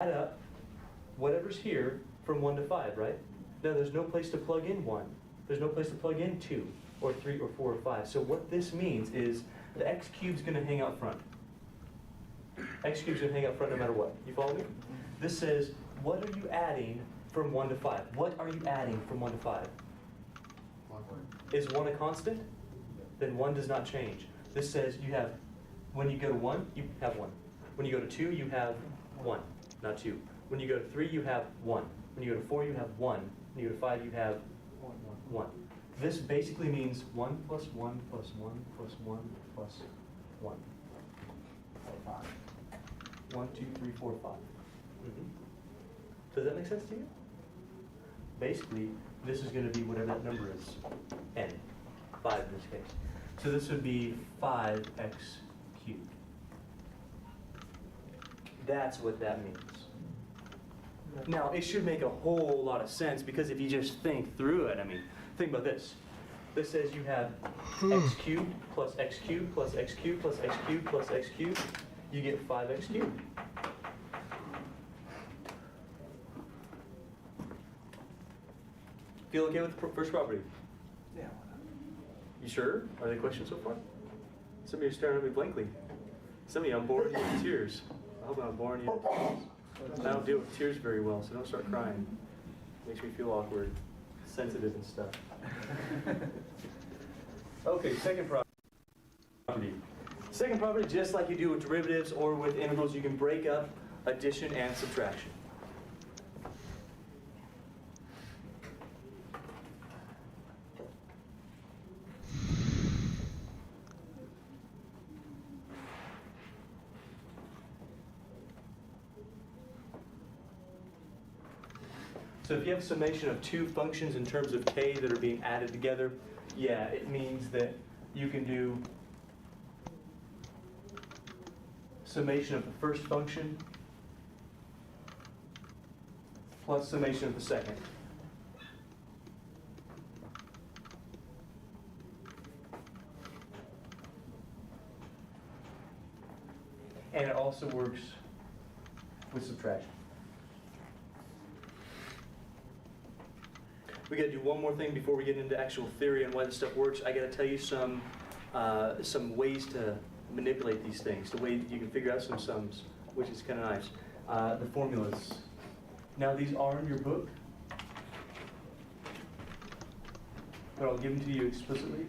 add up whatever's here from 1 to 5, right? Now there's no place to plug in 1. There's no place to plug in 2 or 3 or 4 or 5. So what this means is the x cube's going to hang out front. X cube's going to hang out front no matter what. You follow me? This says, what are you adding from 1 to 5? What are you adding from 1 to 5? Is 1 a constant? Then 1 does not change. This says you have, when you go to 1, you have 1. When you go to 2, you have 1, not 2. When you go to 3, you have 1. When you go to 4, you have 1. When you go to 5, you have 1. This basically means 1 plus 1 plus 1 plus 1 plus 1. 1, 2, 3, 4, 5. Does that make sense to you? Basically, this is going to be whatever that number is, n, 5 in this case. So this would be 5x cubed. That's what that means. Now, it should make a whole lot of sense because if you just think through it, I mean, think about this. This says you have x cubed plus x cubed plus x cubed plus x cubed plus x cubed. You get 5x cubed. Feel okay with the first property? Yeah. You sure? Are there questions so far? Some of you are staring at me blankly. Some of you, I'm boring you with tears. I hope I'm not boring you with tears. I don't deal with tears very well, so don't start crying. Makes me feel awkward, sensitive and stuff. Okay, second property. Second property, just like you do with derivatives or with integrals, you can break up addition and subtraction. So if you have a summation of two functions in terms of k that are being added together, yeah, it means that you can do summation of the first function plus summation of the second. And it also works with subtraction. We got to do one more thing before we get into actual theory and why this stuff works. I got to tell you some ways to manipulate these things, the way that you can figure out some sums, which is kind of nice. The formulas. Now these are in your book, but I'll give them to you explicitly.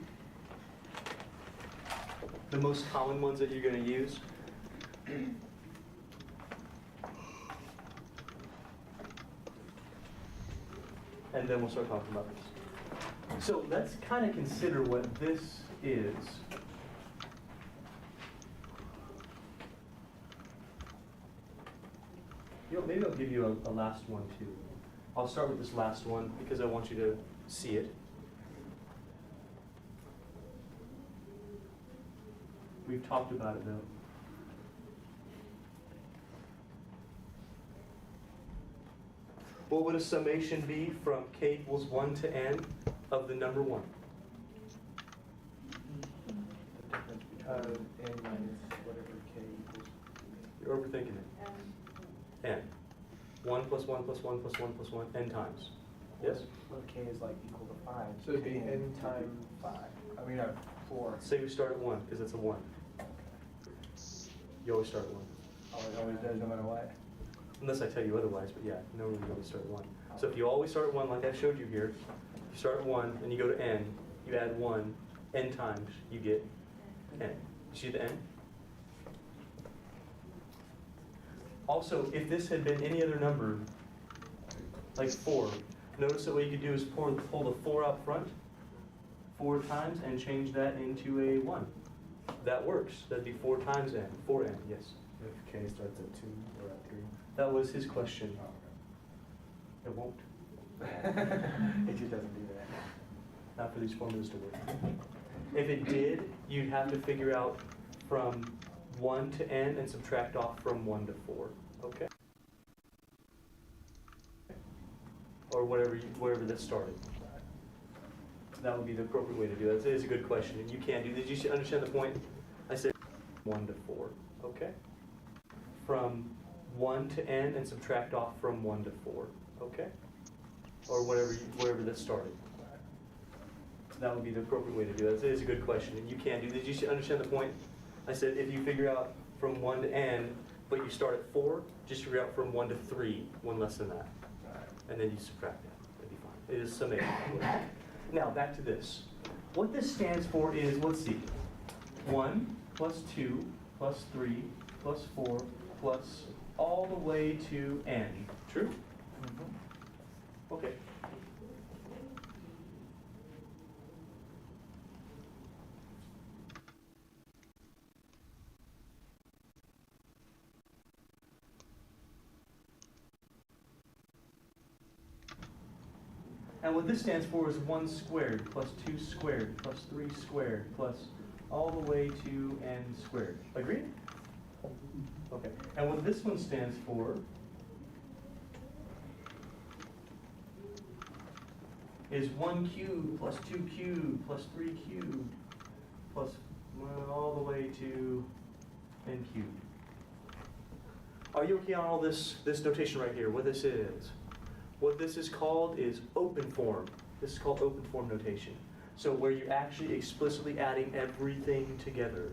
The most common ones that you're going to use. And then we'll start talking about this. So let's kind of consider what this is. Maybe I'll give you a last one too. I'll start with this last one because I want you to see it. We've talked about it though. What would a summation be from k equals 1 to n of the number 1? N minus whatever k equals. You're overthinking it. N. 1 plus 1 plus 1 plus 1 plus 1, n times. Yes? What k is like equal to 5. So it'd be n times 5. I mean, 4. Say we start at 1, because it's a 1. You always start at 1. Oh, it always does no matter what. Unless I tell you otherwise, but yeah, no, you always start at 1. So if you always start at 1, like I showed you here, you start at 1 and you go to n, you add 1, n times, you get n. See the n? Also, if this had been any other number, like 4, notice that what you could do is pull the 4 out front 4 times and change that into a 1. That works. That'd be 4 times n. 4n, yes. If k starts at 2 or at 3. That was his question. Oh, It won't. It just doesn't do that. Not for these formulas to work. If it did, you'd have to figure out from 1 to n and subtract off from 1 to 4. Okay? Or wherever this started. That would be the appropriate way to do it. It is a good question, and you can do this. You should understand the point. I said 1 to 4. Okay? From 1 to n and subtract off from 1 to 4, okay? Or wherever that started. That would be the appropriate way to do it. It is a good question, and you can do this. Did you understand the point? I said if you figure out from 1 to n, but you start at 4, just figure out from 1 to 3, one less than that. And then you subtract that. That'd be fine. It is summation. Now, back to this. What this stands for is, let's see, 1 plus 2 plus 3 plus 4 plus all the way to n. True? Okay. And what this stands for is 1 squared plus 2 squared plus 3 squared plus all the way to n squared. Agreed? Okay. And what this one stands for is 1 cubed plus 2 cubed plus 3 cubed plus all the way to n cubed. Are you okay on all this notation right here, what this is? What this is called is open form. This is called open form notation. So where you're actually explicitly adding everything together.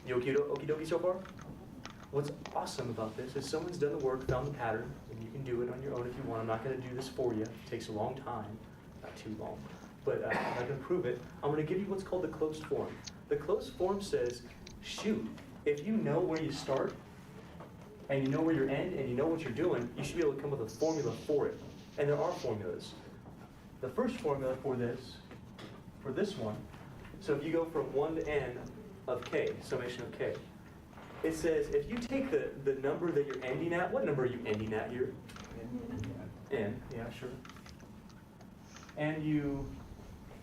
You okie dokie so far? What's awesome about this is someone's done the work, found the pattern, and you can do it on your own if you want. I'm not going to do this for you. It takes a long time. Not too long. But I'm not going to prove it. I'm going to give you what's called the closed form. The closed form says, shoot, if you know where you start, and you know where you end, and you know what you're doing, you should be able to come up with a formula for it. And there are formulas. The first formula for this one, so if you go from 1 to n of k, summation of k, it says if you take the number that you're ending at, what number are you ending at here? N, yeah, sure. And you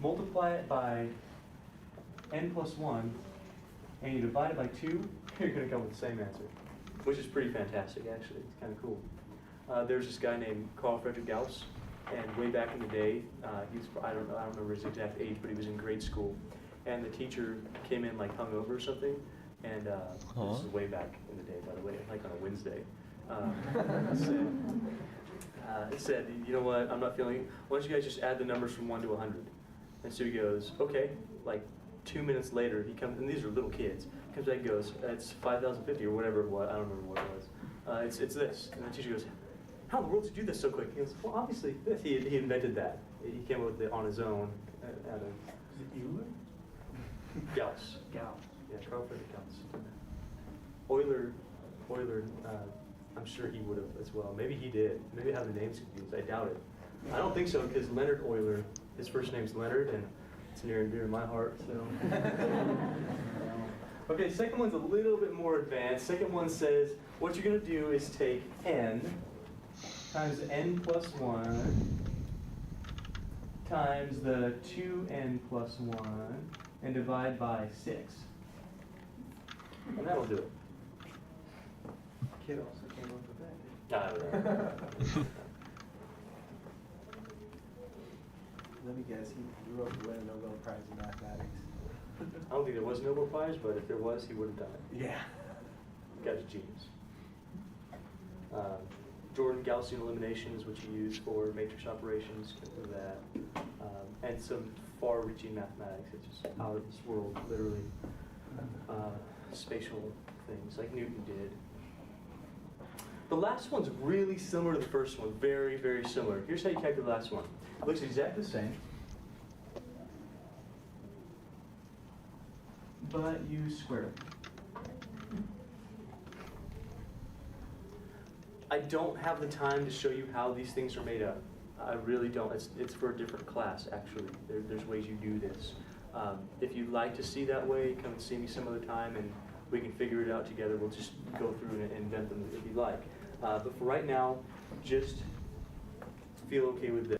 multiply it by n plus 1, and you divide it by 2, you're going to come with the same answer. Which is pretty fantastic, actually. It's kind of cool. There's this guy named Carl Friedrich Gauss, and way back in the day, I don't remember his exact age, but he was in grade school, and the teacher came in like hungover or something, and this is way back in the day, by the way, like on a Wednesday. It said, you know what? I'm not feeling it. Why don't you guys just add the numbers from 1 to 100? And so he goes, okay. Like 2 minutes later, he comes, and these are little kids. Comes back and goes, it's 5,050 or whatever it was. I don't remember what it was. It's this. And the teacher goes, how in the world did you do this so quick? He goes, well, obviously, he invented that. He came up with it on his own. Is it Euler? Gauss. Gauss. Yeah, Carl Friedrich Gauss. Euler, I'm sure he would have as well. Maybe he did. Maybe I have the names confused. I doubt it. I don't think so, because Leonard Euler, his first name's Leonard, and it's near and dear to my heart, so. Okay, second one's a little bit more advanced. Second one says, what you're going to do is take n times n plus 1 times the 2n plus 1 and divide by 6. And that'll do it. Kid also came up with that. Let me guess, he grew up to win a Nobel Prize in mathematics. I don't think there was a Nobel Prize, but if there was, he would have done it. Yeah. Guy's a genius. Jordan Gaussian elimination is what you use for matrix operations, for that. And some far-reaching mathematics. It's just out of this world, literally. Spatial things, like Newton did. The last one's really similar to the first one, very, very similar. Here's how you calculate the last one. It looks exactly the same, but you square it. I don't have the time to show you how these things are made up. I really don't. It's for a different class, actually. There's ways you do this. If you'd like to see that way, come and see me some other time, and we can figure it out together. We'll just go through and invent them if you like. But for right now, just feel okay with this.